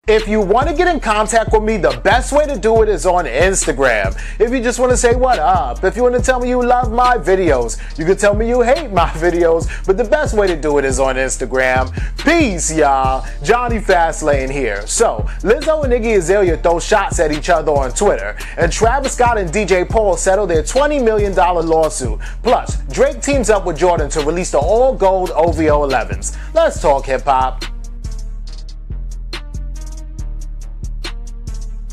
If you want to get in contact with me, the best way to do it is on Instagram. If you just want to say what up, if you want to tell me you love my videos, you can tell me you hate my videos, but the best way to do it is on Instagram. Peace, y'all. Jonny Fastlane here. So, Lizzo and Iggy Azalea throw shots at each other on Twitter, and Travis Scott and DJ Paul settle their $20 million lawsuit. Plus, Drake teams up with Jordan to release the all-gold OVO 11s. Let's talk hip-hop.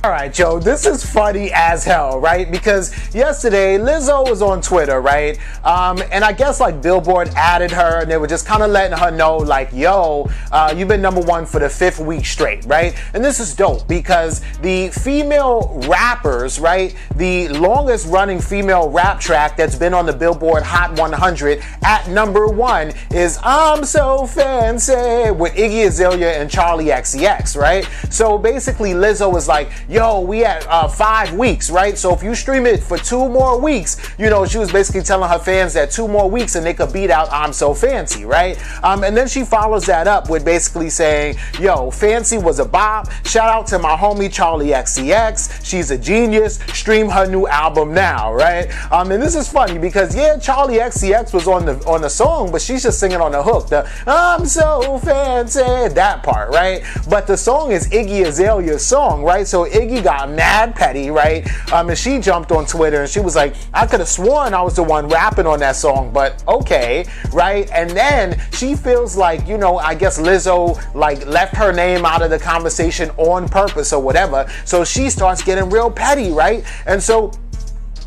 Alright, yo, this is funny as hell, right? Because yesterday, Lizzo was on Twitter, right? And I guess like Billboard added her and they were just kind of letting her know like, yo, you've been #1 for the 5th week straight, right? And this is dope because the female rappers, right? The longest running female rap track that's been on the Billboard Hot 100 at #1 is I'm So Fancy with Iggy Azalea and Charlie XCX, right? So basically Lizzo was like, yo, we at 5 weeks, right? So if you stream it for 2 more weeks, you know, she was basically telling her fans that 2 more weeks and they could beat out I'm So Fancy, right? And then she follows that up with basically saying, yo, Fancy was a bop. Shout out to my homie Charlie XCX. She's a genius. Stream her new album now, right? And this is funny because yeah, Charlie XCX was on the song, but she's just singing on the hook, the I'm so fancy, that part, right? But the song is Iggy Azalea's song, right? So Iggy got mad petty, right? And she jumped on Twitter and she was like, I could have sworn I was the one rapping on that song, but okay, right? And then she feels like, you know, I guess Lizzo like left her name out of the conversation on purpose or whatever. So she starts getting real petty, right? And so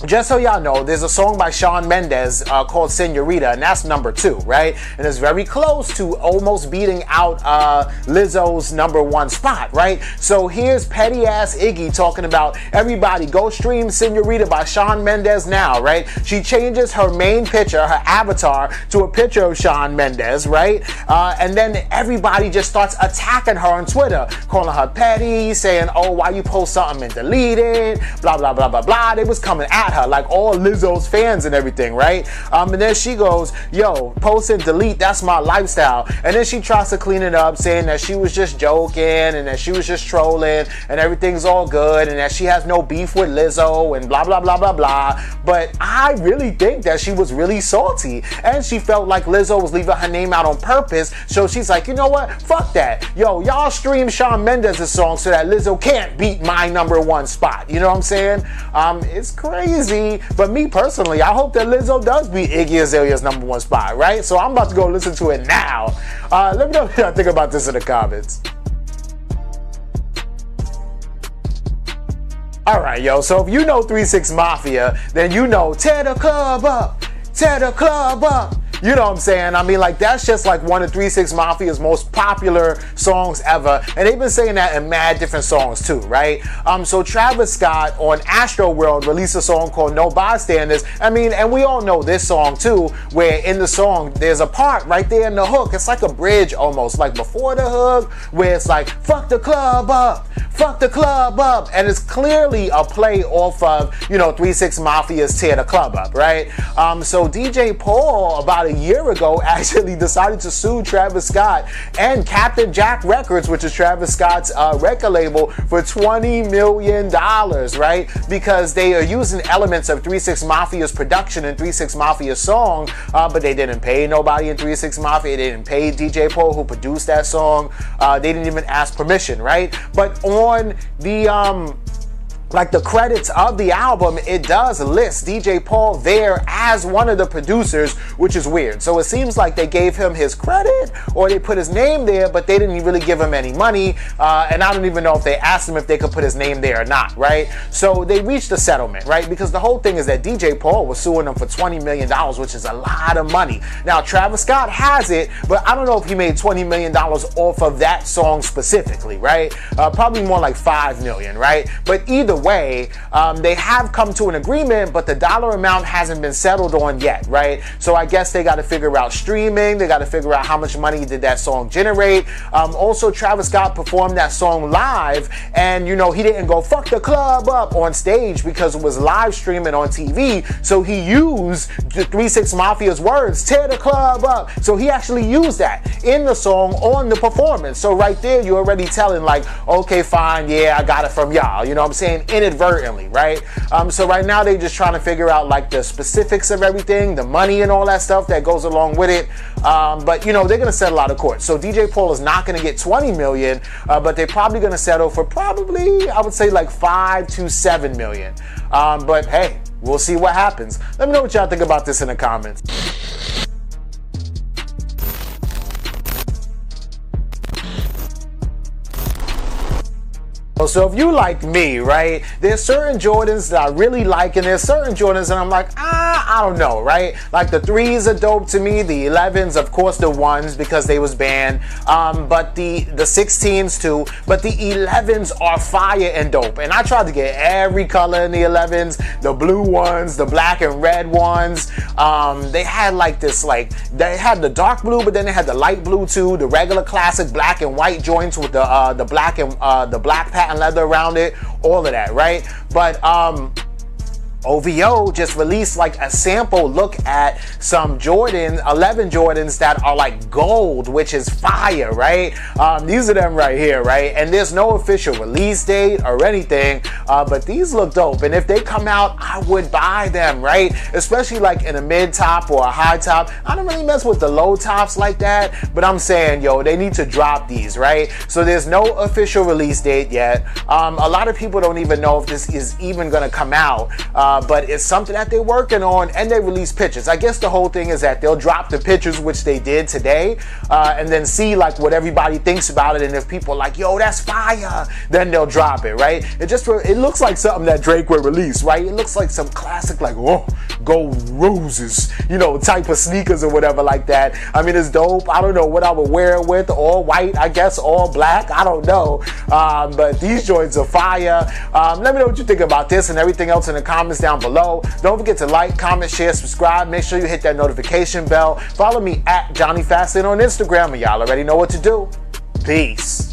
just so y'all know, there's a song by Shawn Mendes called Senorita, and that's #2, right? And it's very close to almost beating out Lizzo's #1 spot, right? So here's petty ass Iggy talking about everybody go stream Senorita by Shawn Mendes now, right? She changes her main picture, her avatar, to a picture of Shawn Mendes, right? And then everybody just starts attacking her on Twitter, calling her petty, saying, oh, why you post something and delete it, blah, blah, blah, blah, blah. They was coming at her, like all Lizzo's fans and everything, right? And then she goes, yo, post and delete, that's my lifestyle. And then she tries to clean it up, saying that she was just joking and that she was just trolling and everything's all good and that she has no beef with Lizzo and blah, blah, blah, blah, blah. But I really think that she was really salty and she felt like Lizzo was leaving her name out on purpose. So she's like, you know what? Fuck that. Yo, y'all stream Shawn Mendes' song so that Lizzo can't beat my #1 spot. You know what I'm saying? It's crazy. But me personally, I hope that Lizzo does beat Iggy Azalea's #1 spot, right? So I'm about to go listen to it now. Let me know what y'all think about this in the comments. Alright, yo, so if you know 3 6 Mafia, then you know tear the club up, tear the club up. You know what I'm saying? I mean, like, that's just like one of 3 6 Mafia's most popular songs ever. And they've been saying that in mad different songs too, right? So Travis Scott on Astro World released a song called No Bystanders. I mean, and we all know this song too, where in the song, there's a part right there in the hook. It's like a bridge almost, like before the hook, where it's like, fuck the club up, fuck the club up. And it's clearly a play off of, you know, 3 6 Mafia's Tear the Club Up, right? So DJ Paul, about a year ago, actually decided to sue Travis Scott and Captain Jack Records, which is Travis Scott's record label, for $20 million, right? Because they are using elements of 3 6 Mafia's production in 3 6 Mafia's song, but they didn't pay nobody in 3 6 Mafia. They didn't pay DJ Paul, who produced that song. They didn't even ask permission, right? But on the like the credits of the album, it does list DJ Paul there as one of the producers, which is weird. So it seems like they gave him his credit or they put his name there, but they didn't really give him any money. And I don't even know if they asked him if they could put his name there or not, right? So they reached a settlement, right? Because the whole thing is that DJ Paul was suing them for $20 million, which is a lot of money. Now, Travis Scott has it, but I don't know if he made $20 million off of that song specifically, right? Probably more like $5 million, right? But either way, they have come to an agreement, but the dollar amount hasn't been settled on yet, right? So I guess they got to figure out streaming. They got to figure out how much money did that song generate. Also, Travis Scott performed that song live, and you know, he didn't go fuck the club up on stage because it was live streaming on TV. So he used the 3 6 Mafia's words, tear the club up. So he actually used that in the song on the performance. So right there, you're already telling like, okay, fine, yeah, I got it from y'all. You know what I'm saying? Inadvertently, right? So right now they're just trying to figure out like the specifics of everything, the money and all that stuff that goes along with it. But you know, they're gonna settle out of court. So DJ Paul is not gonna get 20 million, but they're probably gonna settle for probably, I would say like 5 to 7 million. But hey, we'll see what happens. Let me know what y'all think about this in the comments. So if you like me, right, there's certain Jordans that I really like, and there's certain Jordans that I'm like, I don't know, right? Like the 3s are dope to me, the 11s, of course the 1s because they was banned, but the 16s too, but the 11s are fire and dope. And I tried to get every color in the 11s, the blue ones, the black and red ones. They had like this, like, they had the dark blue, but then they had the light blue too, the regular classic black and white joints with the black and the black patent leather around it, all of that, right? But OVO just released like a sample look at some 11 Jordans that are like gold, which is fire, right? These are them right here, right? And there's no official release date or anything, but these look dope. And if they come out, I would buy them, right? Especially like in a mid top or a high top. I don't really mess with the low tops like that, but I'm saying, yo, they need to drop these, right? So there's no official release date yet. A lot of people don't even know if this is even gonna come out. But it's something that they're working on, and they release pictures. I guess the whole thing is that they'll drop the pictures, which they did today, and then see like what everybody thinks about it. And if people are like, yo, that's fire, then they'll drop it, right? It looks like something that Drake would release, right? It looks like some classic, like, oh, gold roses, you know, type of sneakers or whatever like that. I mean, it's dope. I don't know what I would wear it with, all white, I guess, all black, I don't know. But these joints are fire. Let me know what you think about this and everything else in the comments down below. Don't forget to like, comment, share, subscribe. Make sure you hit that notification bell. Follow me at Jonny Fastlane on Instagram, and y'all already know what to do. Peace.